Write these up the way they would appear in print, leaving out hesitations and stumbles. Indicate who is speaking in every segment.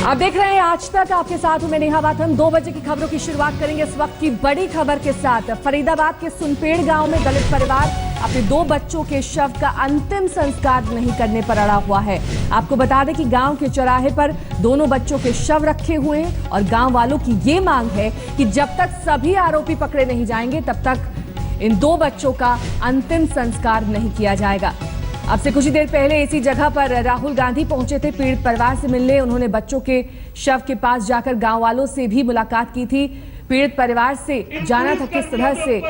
Speaker 1: आप देख रहे हैं आज तक, आपके साथ हूं मैं नेहा वाथम। 2 बजे की खबरों की शुरुआत करेंगे इस वक्त की बड़ी खबर के साथ। फरीदाबाद के सुनपेड़ गांव में दलित परिवार अपने 2 बच्चों के शव का अंतिम संस्कार नहीं करने पर अड़ा हुआ है। आपको बता दें कि गांव के चौराहे पर दोनों बच्चों के शव रखे हुए हैं और गांव वालों की ये मांग है कि जब तक सभी आरोपी पकड़े नहीं जाएंगे तब तक इन 2 बच्चों का अंतिम संस्कार नहीं किया जाएगा। अब से कुछ ही देर पहले इसी जगह पर राहुल गांधी पहुंचे थे पीड़ित परिवार से मिलने। उन्होंने बच्चों के शव के पास जाकर गांव वालों से भी मुलाकात की थी। पीड़ित परिवार से जाना था किस तरह से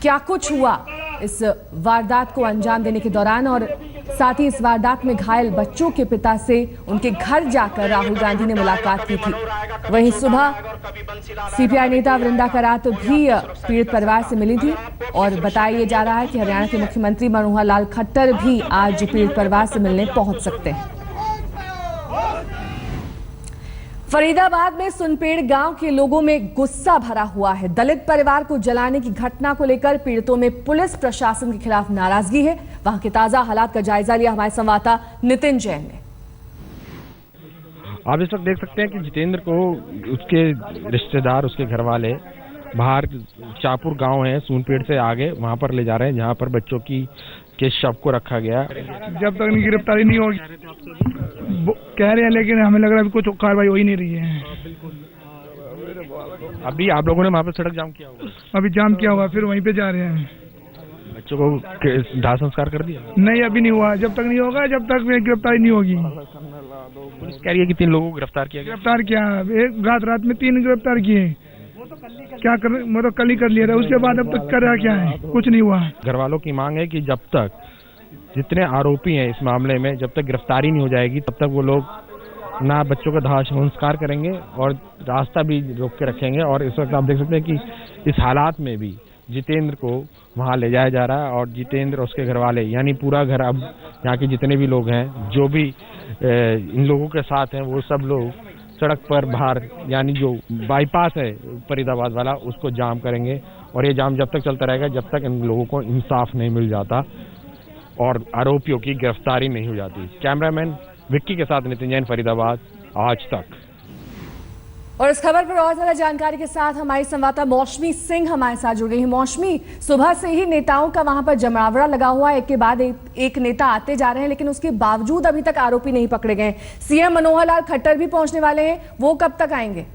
Speaker 1: क्या कुछ हुआ इस वारदात को अंजाम देने के दौरान, और साथ ही इस वारदात में घायल बच्चों के पिता से उनके घर जाकर राहुल गांधी ने मुलाकात की थी। वहीं सुबह सीपीआई नेता वृंदा करात भी पीड़ित परिवार से मिली थी और बताया जा रहा है कि हरियाणा के मुख्यमंत्री मनोहर लाल खट्टर भी आज पीड़ित परिवार से मिलने पहुंच सकते हैं। फरीदाबाद में सुनपेड़ गांव के लोगों में गुस्सा भरा हुआ है। दलित परिवार को जलाने की घटना को लेकर पीड़ितों में पुलिस प्रशासन के खिलाफ नाराजगी है। वहां के ताजा हालात का जायजा लिया हमारे संवाददाता नितिन जैन ने।
Speaker 2: आप इस वक्त देख सकते हैं कि जितेंद्र को उसके रिश्तेदार, उसके घर वाले बाहर चापुर गांव है सूनपेड़ से आगे, वहां पर ले जा रहे हैं जहां पर बच्चों के शव को रखा गया।
Speaker 3: जब तक गिरफ्तारी नहीं होगी कह रहे हैं, लेकिन हमें लग रहा है कुछ कार्रवाई हो ही नहीं रही है।
Speaker 2: अभी आप लोगों ने वहां पर सड़क जाम किया होगा?
Speaker 3: अभी जाम किया होगा, फिर वहीं पे जा रहे हैं।
Speaker 2: बच्चों को दाह संस्कार कर दिया?
Speaker 3: नहीं, अभी नहीं हुआ। जब तक नहीं होगा, जब तक गिरफ्तारी नहीं होगी।
Speaker 2: पुलिस कह रही है कि 3 लोगों को गिरफ्तार किया गया।
Speaker 3: गिरफ्तार किया, एक रात में 3 गिरफ्तार किए। क्या कर, मतलब कल ही कर लिया था, उसके बाद अब तक कर रहा क्या है, कुछ नहीं हुआ।
Speaker 2: घर वालों की मांग है कि जब तक जितने आरोपी हैं इस मामले में, जब तक गिरफ्तारी नहीं हो जाएगी तब तक वो लोग ना बच्चों का दाह संस्कार करेंगे और रास्ता भी रोक के रखेंगे। और इस वक्त आप देख सकते हैं कि इस हालात में भी जितेंद्र को वहां ले जाया जा रहा है और जितेंद्र और उसके घर वाले यानी पूरा घर, अब यहाँ के जितने भी लोग हैं जो भी इन लोगों के साथ हैं, वो सब लोग सड़क पर बाहर यानी जो बाईपास है फरीदाबाद वाला उसको जाम करेंगे। और ये जाम जब तक चलता रहेगा जब तक इन लोगों को इंसाफ नहीं मिल जाता और आरोपियों की गिरफ्तारी नहीं हो जाती। कैमरामैन विक्की के साथ नितिन जैन, फरीदाबाद, आज तक।
Speaker 1: और इस खबर पर और ज्यादा जानकारी के साथ हमारी संवाददाता मौसमी सिंह हमारे साथ जुड़ गई है। मौसमी, सुबह से ही नेताओं का वहां पर जमावड़ा लगा हुआ है, एक के बाद एक नेता आते जा रहे हैं, लेकिन उसके बावजूद अभी तक आरोपी नहीं पकड़े गए। सीएम मनोहर लाल खट्टर भी पहुंचने वाले हैं, वो कब तक आएंगे?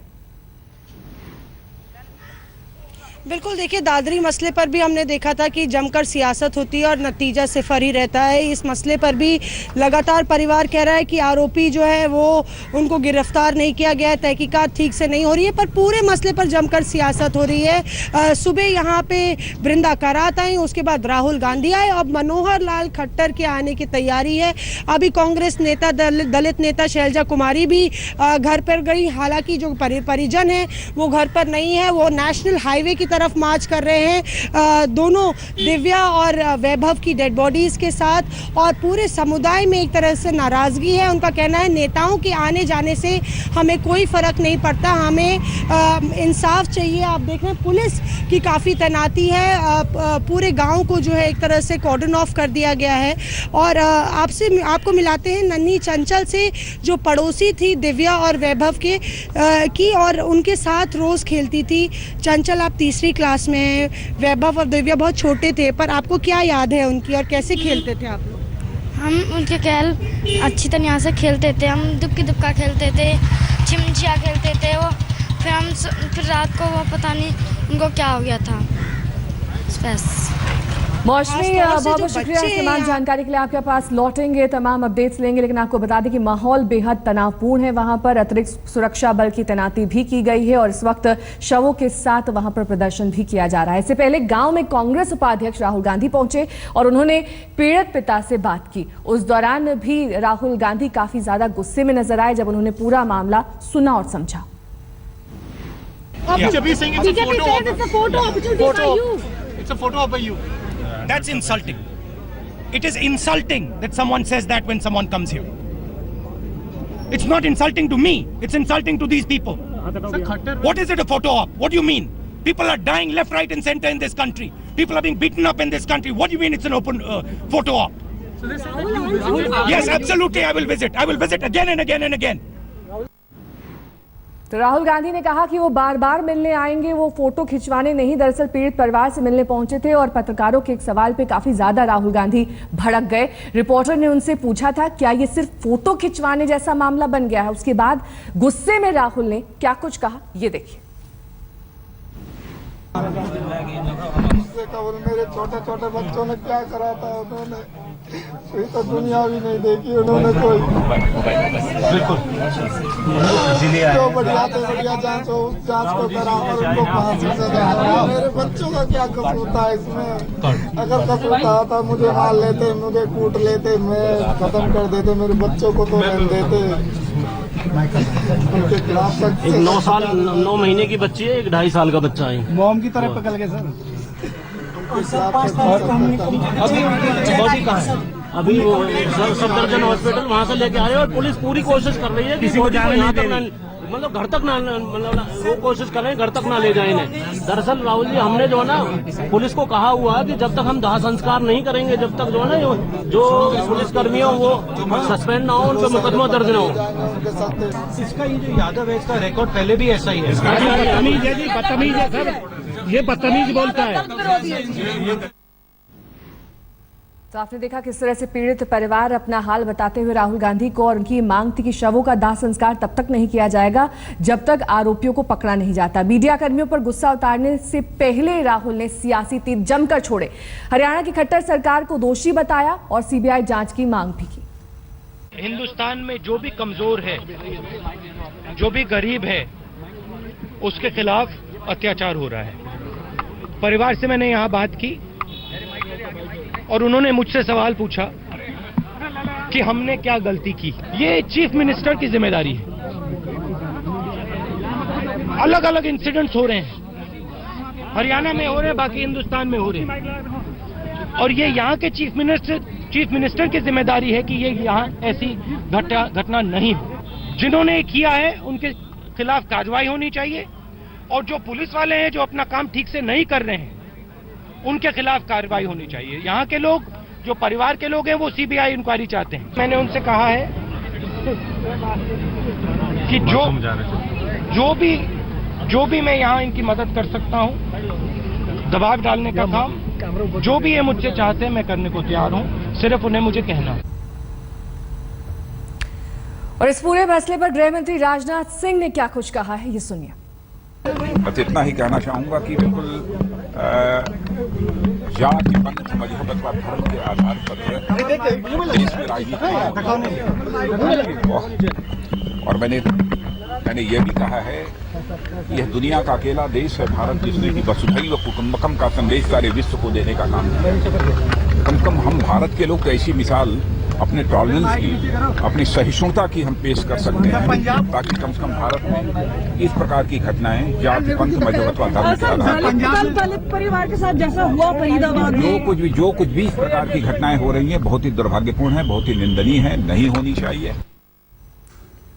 Speaker 4: बिल्कुल, देखिए दादरी मसले पर भी हमने देखा था कि जमकर सियासत होती है और नतीजा सिफर ही रहता है। इस मसले पर भी लगातार परिवार कह रहा है कि आरोपी जो है वो उनको गिरफ्तार नहीं किया गया है, तहकीकात ठीक से नहीं हो रही है, पर पूरे मसले पर जमकर सियासत हो रही है। सुबह यहाँ पे वृंदा करात आई, उसके बाद राहुल गांधी आए, अब मनोहर लाल खट्टर के आने की तैयारी है। अभी कांग्रेस नेता, दलित नेता शैलजा कुमारी भी घर पर गई। हालांकि जो परिजन है वो घर पर नहीं है, वो नेशनल हाईवे की तरफ मार्च कर रहे हैं दोनों दिव्या और वैभव की डेड बॉडीज के साथ। और पूरे समुदाय में एक तरह से नाराजगी है। उनका कहना है नेताओं के आने जाने से हमें कोई फर्क नहीं पड़ता, हमें इंसाफ चाहिए। आप देख रहे हैं पुलिस की काफ़ी तैनाती है, पूरे गांव को जो है एक तरह से कॉर्डन ऑफ कर दिया गया है। और आपको मिलाते हैं नन्ही चंचल से, जो पड़ोसी थी दिव्या और वैभव की और उनके साथ रोज खेलती थी। चंचल आप 3री क्लास में हैं, वैभव और दिव्या बहुत छोटे थे, पर आपको क्या याद है उनकी और कैसे खेलते थे आप लोग?
Speaker 5: हम उनके खेल अच्छी तरह से खेलते थे। हम दुबका खेलते थे, चिमचिया खेलते थे। वो फिर रात को वो पता नहीं उनको क्या हो गया था। बस
Speaker 1: मौसमी, बहुत बहुत शुक्रिया इस तमाम जानकारी के लिए। आपके पास लौटेंगे, तमाम अपडेट्स लेंगे, लेकिन आपको बता दें कि माहौल बेहद तनावपूर्ण है। वहां पर अतिरिक्त सुरक्षा बल की तैनाती भी की गई है और इस वक्त शवों के साथ वहां पर प्रदर्शन भी किया जा रहा है। इससे पहले गांव में कांग्रेस उपाध्यक्ष राहुल गांधी पहुंचे और उन्होंने पीड़ित पिता से बात की। उस दौरान भी राहुल गांधी काफी ज्यादा गुस्से में नजर आए जब उन्होंने पूरा मामला सुना और समझा।
Speaker 6: That's insulting. It is insulting that someone says that when someone comes here. It's not insulting to me. It's insulting to these people. What is it a photo op? What do you mean? People are dying left, right and center in this country. People are being beaten up in this country. What do you mean it's an open photo op? Yes, absolutely I will visit. I will visit again and again and again.
Speaker 1: तो राहुल गांधी ने कहा कि वो बार बार मिलने आएंगे, वो photo खिंचवाने नहीं, दरअसल पीड़ित परिवार से मिलने पहुंचे थे और पत्रकारों के एक सवाल पे काफी ज्यादा राहुल गांधी भड़क गए। रिपोर्टर ने उनसे पूछा था क्या ये सिर्फ फोटो खिंचवाने जैसा मामला बन गया है। उसके बाद गुस्से में राहुल ने क्या कुछ कहा, ये देखिए।
Speaker 7: मेरे छोटे छोटे बच्चों ने क्या करा था, उन्होंने ये तो दुनिया भी नहीं देखी उन्होंने कोई। बिल्कुल जो बढ़िया से बढ़िया जांच हो, उस जांच को करा और उनको फांसी सजा। मेरे बच्चों का क्या कसूर था इसमें? अगर कसूर था मुझे मार लेते, मुझे कूट लेते, मैं खत्म कर देते, मेरे बच्चों को तो रहने देते। उनके खिलाफ
Speaker 8: एक 9 महीने की बच्ची है, एक 2.5 साल का बच्चा है।
Speaker 7: बॉम्ब की तरह पकड़ गए सर।
Speaker 8: बॉडी कहाँ है? अभी वो सफदरजंग हॉस्पिटल वहाँ से लेके आए और पुलिस पूरी कोशिश कर रही है कि किसी को यहाँ तक मतलब घर तक ना, मतलब वो कोशिश कर रहे हैं घर तक ना ले जाए इन्हें। दरअसल राहुल जी, हमने जो है ना पुलिस को कहा हुआ है कि जब तक हम दाह संस्कार नहीं करेंगे, जब तक जो है ना जो पुलिस कर्मी हो वो सस्पेंड ना हो, उन पर मुकदमा दर्ज ना हो।
Speaker 6: इसका ये जो यादव है, इसका रिकॉर्ड पहले भी ऐसा ही है।
Speaker 8: बदतमीज है जी, बदतमीज है सर, ये बदतमीज बोलता है।
Speaker 1: तो आपने देखा किस तरह से पीड़ित परिवार अपना हाल बताते हुए राहुल गांधी को, और उनकी मांग थी कि शवों का दाह संस्कार तब तक नहीं किया जाएगा जब तक आरोपियों को पकड़ा नहीं जाता। मीडिया कर्मियों पर गुस्सा उतारने से पहले राहुल ने सियासी तीर जमकर छोड़े। हरियाणा की खट्टर सरकार को दोषी बताया और सीबीआई जांच की मांग भी की।
Speaker 6: हिंदुस्तान में जो भी कमजोर है, जो भी गरीब है, उसके खिलाफ अत्याचार हो रहा है। परिवार से मैंने यहाँ बात की और उन्होंने मुझसे सवाल पूछा कि हमने क्या गलती की। ये चीफ मिनिस्टर की जिम्मेदारी है। अलग अलग इंसिडेंट्स हो रहे हैं, हरियाणा में हो रहे हैं, बाकी हिंदुस्तान में हो रहे हैं, और ये यहाँ के चीफ मिनिस्टर की जिम्मेदारी है कि ये यहाँ ऐसी घटना नहीं हो। जिन्होंने किया है उनके खिलाफ कार्रवाई होनी चाहिए, और जो पुलिस वाले हैं जो अपना काम ठीक से नहीं कर रहे हैं उनके खिलाफ कार्रवाई होनी चाहिए। यहाँ के लोग, जो परिवार के लोग हैं, वो सीबीआई इंक्वायरी चाहते हैं। मैंने उनसे कहा है कि जो भी मैं यहाँ इनकी मदद कर सकता हूँ, दबाव डालने का काम, जो भी ये मुझसे चाहते हैं मैं करने को तैयार हूँ, सिर्फ उन्हें मुझे कहना।
Speaker 1: और इस पूरे मसले पर गृह मंत्री राजनाथ सिंह ने क्या कुछ कहा है, ये सुनिए।
Speaker 9: बस इतना ही कहना चाहूंगा कि बिल्कुल जाति, पंथ, मजहब अथवा धर्म के आधार पर देश में राजनीति और मैंने ये भी कहा है, यह दुनिया का अकेला देश है भारत, जिसने कि वसुधैव कुटुंबकम का संदेश सारे विश्व को देने का काम किया। कम से कम हम भारत के लोग तो ऐसी मिसाल अपने टॉलरेंस की, अपनी सहिष्णुता की हम पेश कर सकते हैं, ताकि कम से कम भारत में इस प्रकार की घटनाएं जाति, पंथ, मजहब अथवा धर्म के आधार पर
Speaker 10: दलित परिवार के साथ जैसा हुआ फरीदाबाद में,
Speaker 9: जो कुछ भी इस प्रकार की घटनाएं हो रही हैं बहुत ही दुर्भाग्यपूर्ण है, बहुत ही निंदनीय है, नहीं होनी चाहिए।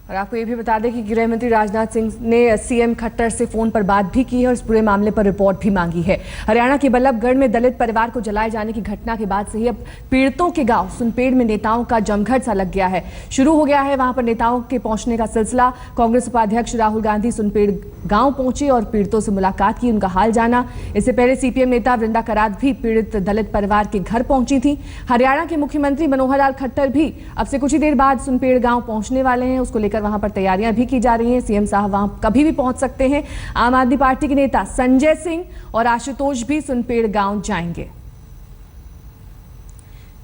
Speaker 1: और आपको ये भी बता दें कि गृह मंत्री राजनाथ सिंह ने सीएम खट्टर से फोन पर बात भी की है और इस पूरे मामले पर रिपोर्ट भी मांगी है। हरियाणा के बल्लभगढ़ में दलित परिवार को जलाए जाने की घटना के बाद से ही अब पीड़ितों के गांव सुनपेड़ में नेताओं का जमघट सा लग गया है, शुरू हो गया है वहां पर नेताओं के पहुंचने का सिलसिला। कांग्रेस उपाध्यक्ष राहुल गांधी सुनपेड़ गांव पहुंचे और पीड़ितों से मुलाकात की, उनका हाल जाना। इससे पहले सीपीएम नेता वृंदा करात भी पीड़ित दलित परिवार के घर पहुंची थी। हरियाणा के मुख्यमंत्री मनोहर लाल खट्टर भी अब से कुछ ही देर बाद सुनपेड़ गांव पहुंचने वाले हैं, उसको लेकर वहां पर तैयारियां भी की जा रही हैं। सीएम साहब वहां कभी भी पहुंच सकते हैं। आम आदमी पार्टी के नेता संजय सिंह और आशुतोष भी सुनपेड़ गांव जाएंगे।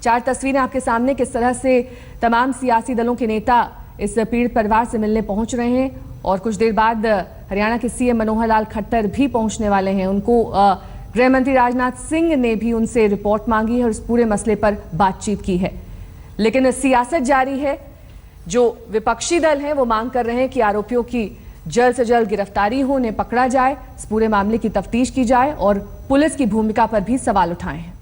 Speaker 1: 4 तस्वीरें आपके सामने, किस तरह से तमाम सियासी दलों के नेता इस पीड़ित परिवार से मिलने पहुंच रहे हैं और कुछ देर बाद हरियाणा के सीएम मनोहर लाल खट्टर भी पहुंचने वाले हैं। उनको गृह मंत्री राजनाथ सिंह ने भी उनसे रिपोर्ट मांगी है और इस पूरे मसले पर बातचीत की है। लेकिन सियासत जारी है। जो विपक्षी दल हैं वो मांग कर रहे हैं कि आरोपियों की जल्द से जल्द गिरफ्तारी हो, उन्हें पकड़ा जाए, इस पूरे मामले की तफ्तीश की जाए और पुलिस की भूमिका पर भी सवाल उठाए हैं।